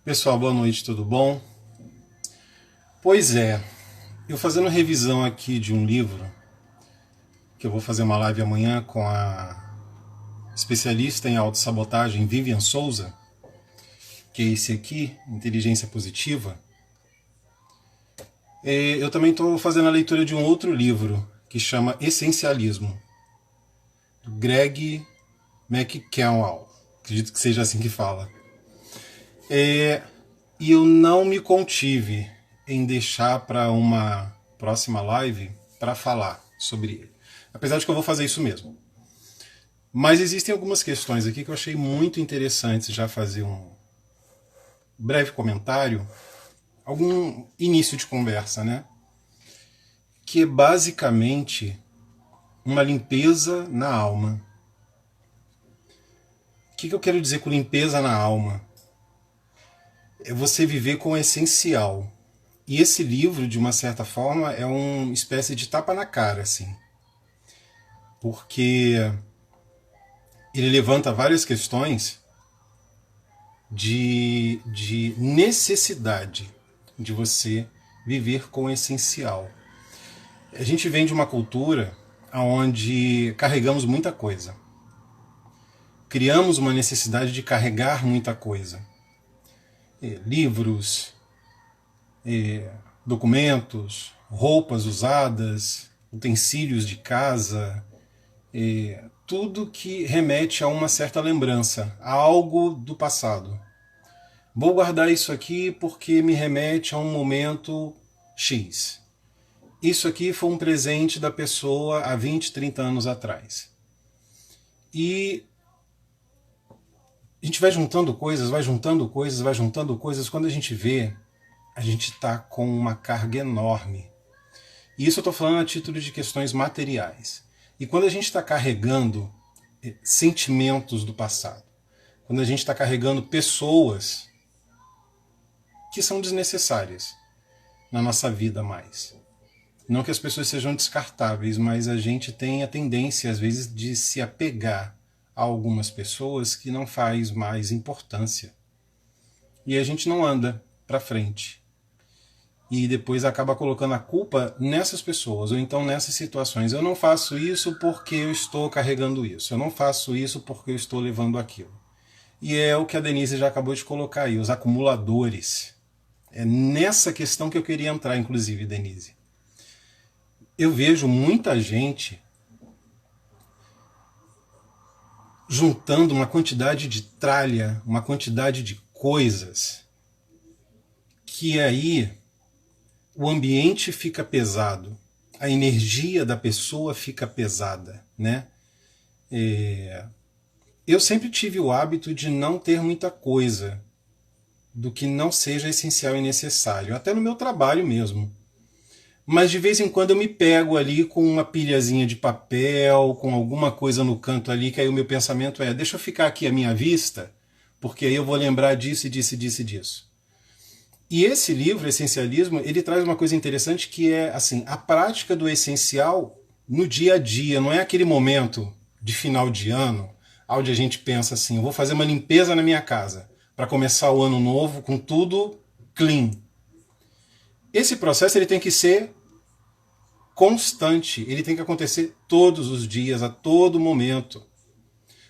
Pessoal, boa noite, tudo bom? Pois é, eu fazendo revisão aqui de um livro, que eu vou fazer uma live amanhã com a especialista em autossabotagem Vivian Souza, que é esse aqui, Inteligência Positiva. Eu também estou fazendo a leitura de um outro livro, que chama Essencialismo, do Greg McKeown, acredito que seja assim que fala. E eu não me contive em deixar para uma próxima live para falar sobre ele. Apesar de que eu vou fazer isso mesmo. Mas existem algumas questões aqui que eu achei muito interessantes já fazer um breve comentário, algum início de conversa, né? Que é basicamente uma limpeza na alma. O que eu quero dizer com limpeza na alma? É você viver com o essencial. E esse livro, de uma certa forma, é uma espécie de tapa na cara, assim. Porque ele levanta várias questões de necessidade de você viver com o essencial. A gente vem de uma cultura onde carregamos muita coisa. Criamos uma necessidade de carregar muita coisa. Livros, documentos, roupas usadas, utensílios de casa, tudo que remete a uma certa lembrança, a algo do passado. Vou guardar isso aqui porque me remete a um momento X. Isso aqui foi um presente da pessoa há 20, 30 anos atrás. E a gente vai juntando coisas, vai juntando coisas, vai juntando coisas. Quando a gente vê, a gente está com uma carga enorme. E isso eu estou falando a título de questões materiais. E quando a gente está carregando sentimentos do passado, quando a gente está carregando pessoas que são desnecessárias na nossa vida mais. Não que as pessoas sejam descartáveis, mas a gente tem a tendência, às vezes, de se apegar a algumas pessoas que não faz mais importância. E a gente não anda para frente. E depois acaba colocando a culpa nessas pessoas, ou então nessas situações. Eu não faço isso porque eu estou carregando isso. Eu não faço isso porque eu estou levando aquilo. E é o que a Denise já acabou de colocar aí, os acumuladores. É nessa questão que eu queria entrar, inclusive, Denise. Eu vejo muita gente juntando uma quantidade de tralha, uma quantidade de coisas, que aí o ambiente fica pesado, a energia da pessoa fica pesada, né? Eu sempre tive o hábito de não ter muita coisa do que não seja essencial e necessário, até no meu trabalho mesmo. Mas de vez em quando eu me pego ali com uma pilhazinha de papel, com alguma coisa no canto ali, que aí o meu pensamento é, deixa eu ficar aqui à minha vista, porque aí eu vou lembrar disso e disso e disso e disso. E esse livro, Essencialismo, ele traz uma coisa interessante que é assim, a prática do essencial no dia a dia, não é aquele momento de final de ano, onde a gente pensa assim, eu vou fazer uma limpeza na minha casa, para começar o ano novo com tudo clean. Esse processo ele tem que ser constante, ele tem que acontecer todos os dias, a todo momento.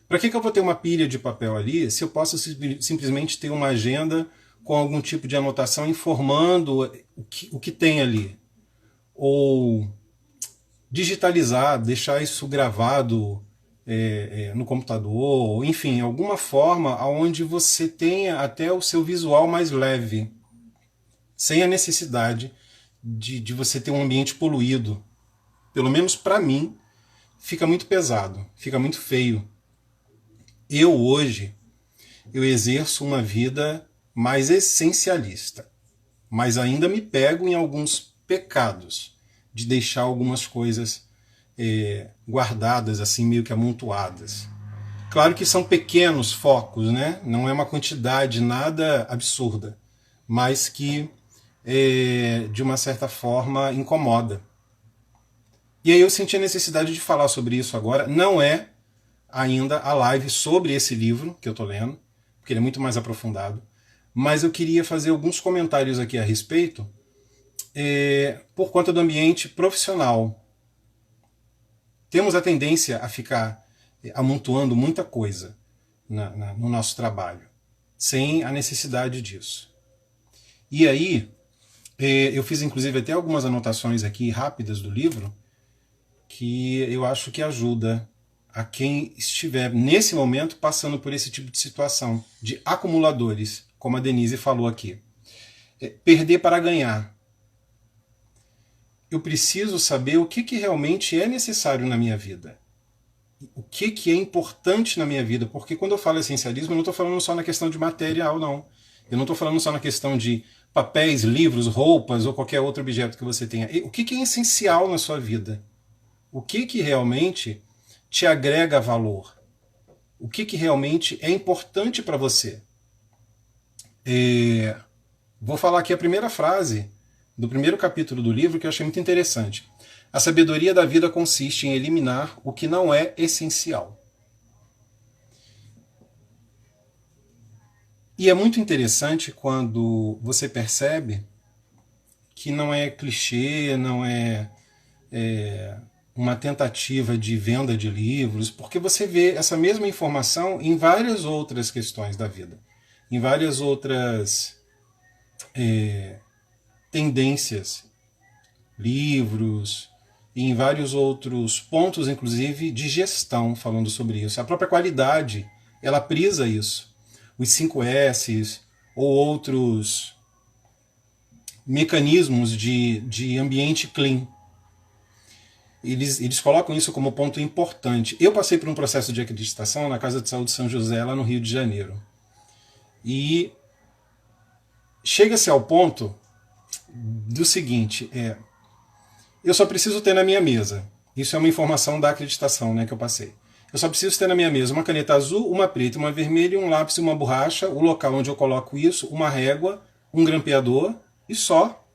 Para que eu vou ter uma pilha de papel ali se eu posso simplesmente ter uma agenda com algum tipo de anotação informando o que tem ali? Ou digitalizar, deixar isso gravado no computador, enfim, alguma forma onde você tenha até o seu visual mais leve, sem a necessidade de você ter um ambiente poluído. Pelo menos para mim, fica muito pesado, fica muito feio. Hoje, eu exerço uma vida mais essencialista, mas ainda me pego em alguns pecados de deixar algumas coisas guardadas, assim, meio que amontoadas. Claro que são pequenos focos, né? Não é uma quantidade nada absurda, mas que, de uma certa forma, incomoda. E aí eu senti a necessidade de falar sobre isso agora. Não é ainda a live sobre esse livro que eu estou lendo, porque ele é muito mais aprofundado, mas eu queria fazer alguns comentários aqui a respeito, por conta do ambiente profissional. Temos a tendência a ficar amontoando muita coisa no nosso trabalho, sem a necessidade disso. E aí, eu fiz inclusive até algumas anotações aqui rápidas do livro, que eu acho que ajuda a quem estiver nesse momento passando por esse tipo de situação, de acumuladores, como a Denise falou aqui. Perder para ganhar. Eu preciso saber o que realmente é necessário na minha vida. O que é importante na minha vida. Porque quando eu falo essencialismo, eu não estou falando só na questão de material, não. Eu não estou falando só na questão de papéis, livros, roupas ou qualquer outro objeto que você tenha. O que é essencial na sua vida? O que realmente te agrega valor? O que realmente é importante para você? Vou falar aqui a primeira frase do primeiro capítulo do livro, que eu achei muito interessante. A sabedoria da vida consiste em eliminar o que não é essencial. E é muito interessante quando você percebe que não é clichê, não é uma tentativa de venda de livros, porque você vê essa mesma informação em várias outras questões da vida, em várias outras tendências, livros, e em vários outros pontos, inclusive de gestão, falando sobre isso. A própria qualidade, ela prisa isso. Os 5S ou outros mecanismos de ambiente clean. Eles colocam isso como ponto importante. Eu passei por um processo de acreditação na Casa de Saúde São José, lá no Rio de Janeiro. E chega-se ao ponto do seguinte, eu só preciso ter na minha mesa, isso é uma informação da acreditação, né, que eu passei. Eu só preciso ter na minha mesa uma caneta azul, uma preta, uma vermelha, um lápis e uma borracha, o local onde eu coloco isso, uma régua, um grampeador e só.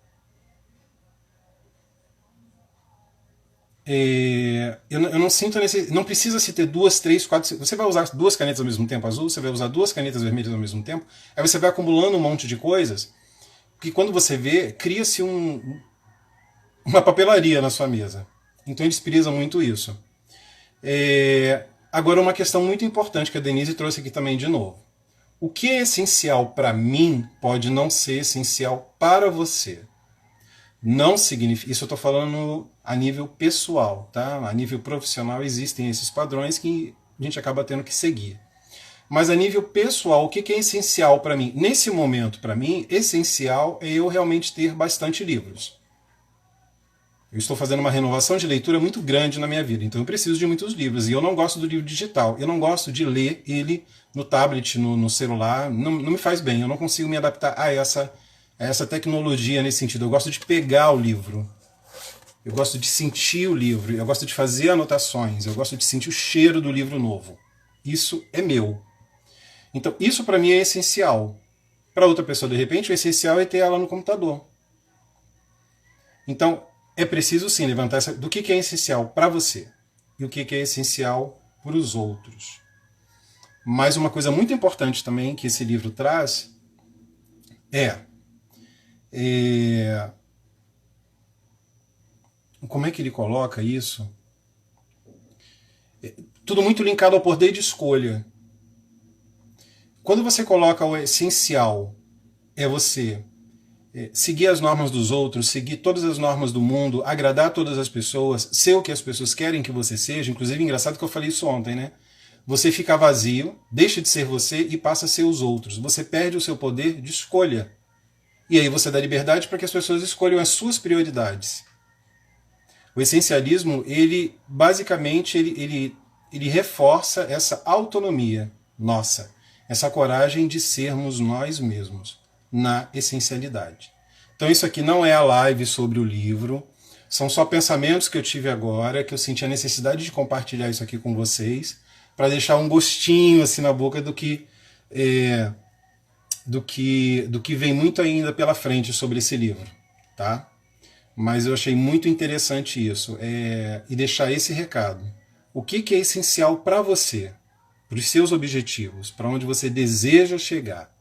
Eu não sinto necessidade, não precisa se ter 2, 3, 4. Você vai usar 2 canetas ao mesmo tempo azul, você vai usar 2 canetas vermelhas ao mesmo tempo, aí você vai acumulando um monte de coisas, que quando você vê, cria-se uma papelaria na sua mesa. Então eles prisam muito isso. Agora, uma questão muito importante que a Denise trouxe aqui também de novo. O que é essencial para mim pode não ser essencial para você. Não significa. Isso eu estou falando a nível pessoal, tá? A nível profissional existem esses padrões que a gente acaba tendo que seguir. Mas a nível pessoal, o que é essencial para mim? Nesse momento, para mim, essencial é eu realmente ter bastante livros. Eu estou fazendo uma renovação de leitura muito grande na minha vida, então eu preciso de muitos livros. E eu não gosto do livro digital. Eu não gosto de ler ele no tablet, no celular. Não me faz bem. Eu não consigo me adaptar a essa tecnologia nesse sentido. Eu gosto de pegar o livro. Eu gosto de sentir o livro. Eu gosto de fazer anotações. Eu gosto de sentir o cheiro do livro novo. Isso é meu. Então, isso para mim é essencial. Para outra pessoa, de repente, o essencial é ter ela no computador. Então, é preciso sim levantar essa, do que é essencial para você e o que é essencial para os outros. Mas uma coisa muito importante também que esse livro traz como é que ele coloca isso? Tudo muito linkado ao poder de escolha. Quando você coloca o essencial é você seguir as normas dos outros, seguir todas as normas do mundo, agradar todas as pessoas, ser o que as pessoas querem que você seja. Inclusive, engraçado que eu falei isso ontem, né? Você fica vazio, deixa de ser você e passa a ser os outros. Você perde o seu poder de escolha. E aí você dá liberdade para que as pessoas escolham as suas prioridades. O essencialismo, ele basicamente ele reforça essa autonomia nossa, essa coragem de sermos nós mesmos na essencialidade. Então isso aqui não é a live sobre o livro, são só pensamentos que eu tive agora, que eu senti a necessidade de compartilhar isso aqui com vocês, para deixar um gostinho assim na boca do que vem muito ainda pela frente sobre esse livro, tá? Mas eu achei muito interessante isso, e deixar esse recado. O que é essencial para você, para os seus objetivos, para onde você deseja chegar?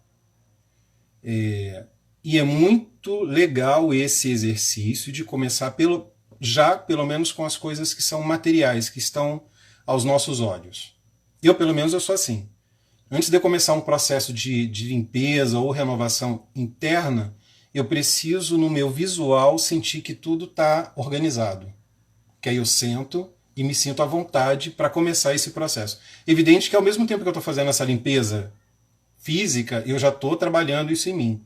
E é muito legal esse exercício de começar pelo menos com as coisas que são materiais, que estão aos nossos olhos. Pelo menos, eu sou assim. Antes de eu começar um processo de limpeza ou renovação interna, eu preciso, no meu visual, sentir que tudo está organizado. Que aí eu sento e me sinto à vontade para começar esse processo. Evidente que ao mesmo tempo que eu estou fazendo essa limpeza física, eu já estou trabalhando isso em mim.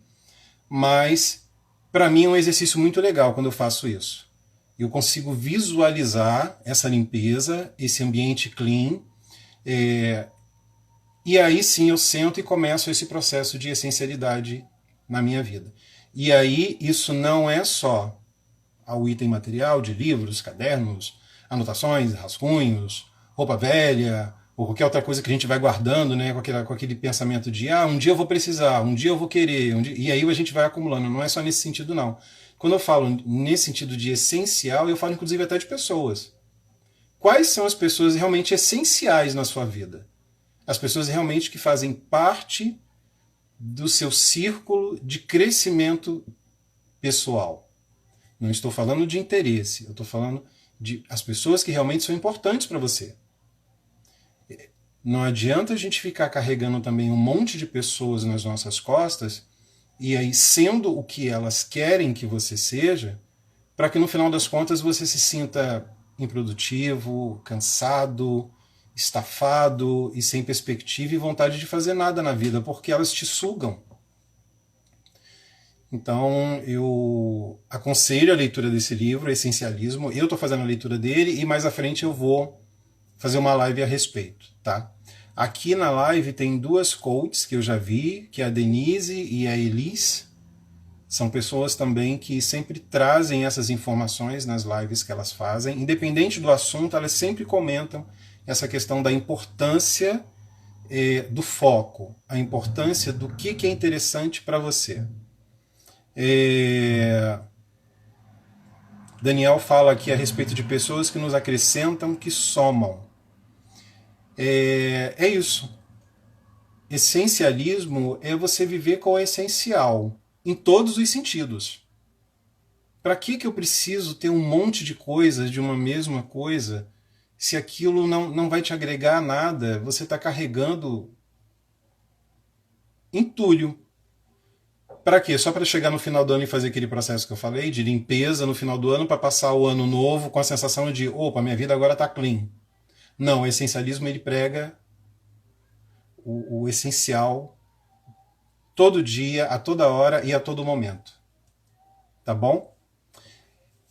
Mas, para mim, é um exercício muito legal quando eu faço isso. Eu consigo visualizar essa limpeza, esse ambiente clean, e aí sim eu sento e começo esse processo de essencialidade na minha vida. E aí isso não é só ao item material de livros, cadernos, anotações, rascunhos, roupa velha, ou qualquer outra coisa que a gente vai guardando, né, com aquele pensamento de um dia eu vou precisar, um dia eu vou querer, e aí a gente vai acumulando. Não é só nesse sentido, não. Quando eu falo nesse sentido de essencial, eu falo inclusive até de pessoas. Quais são as pessoas realmente essenciais na sua vida? As pessoas realmente que fazem parte do seu círculo de crescimento pessoal. Não estou falando de interesse, eu estou falando de as pessoas que realmente são importantes para você. Não adianta a gente ficar carregando também um monte de pessoas nas nossas costas e aí sendo o que elas querem que você seja, para que no final das contas você se sinta improdutivo, cansado, estafado e sem perspectiva e vontade de fazer nada na vida, porque elas te sugam. Então eu aconselho a leitura desse livro, Essencialismo. Eu estou fazendo a leitura dele e mais à frente eu vou fazer uma live a respeito, tá? Aqui na live tem duas coaches que eu já vi, que é a Denise e a Elis. São pessoas também que sempre trazem essas informações nas lives que elas fazem. Independente do assunto, elas sempre comentam essa questão da importância do foco, a importância do que é interessante para você. Daniel fala aqui a respeito de pessoas que nos acrescentam, que somam. É isso. Essencialismo é você viver com o essencial, em todos os sentidos. Para que eu preciso ter um monte de coisas de uma mesma coisa, se aquilo não vai te agregar nada? Você está carregando entulho. Para quê? Só para chegar no final do ano e fazer aquele processo que eu falei, de limpeza no final do ano, para passar o ano novo com a sensação de, opa, minha vida agora está clean. Não, o essencialismo ele prega o essencial todo dia, a toda hora e a todo momento. Tá bom?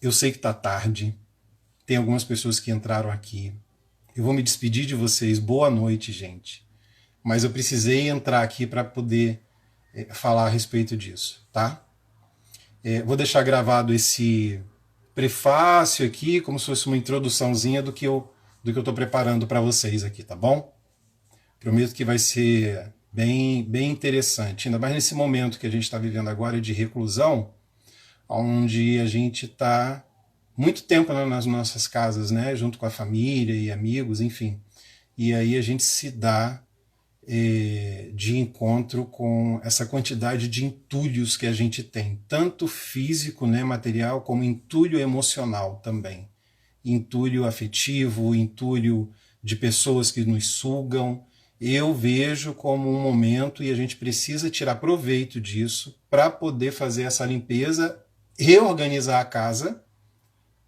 Eu sei que tá tarde. Tem algumas pessoas que entraram aqui. Eu vou me despedir de vocês. Boa noite, gente. Mas eu precisei entrar aqui para poder falar a respeito disso, tá? Vou deixar gravado esse prefácio aqui, como se fosse uma introduçãozinha do que eu estou preparando para vocês aqui, tá bom? Prometo que vai ser bem interessante, ainda mais nesse momento que a gente está vivendo agora de reclusão, onde a gente está muito tempo nas nossas casas, né, junto com a família e amigos, enfim. E aí a gente se dá de encontro com essa quantidade de entulhos que a gente tem, tanto físico, né, material, como entulho emocional também. Entulho afetivo, entulho de pessoas que nos sugam. Eu vejo como um momento e a gente precisa tirar proveito disso para poder fazer essa limpeza, reorganizar a casa.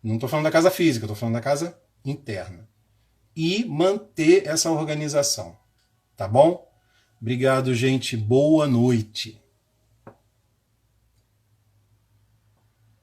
Não estou falando da casa física, estou falando da casa interna. E manter essa organização. Tá bom? Obrigado, gente. Boa noite.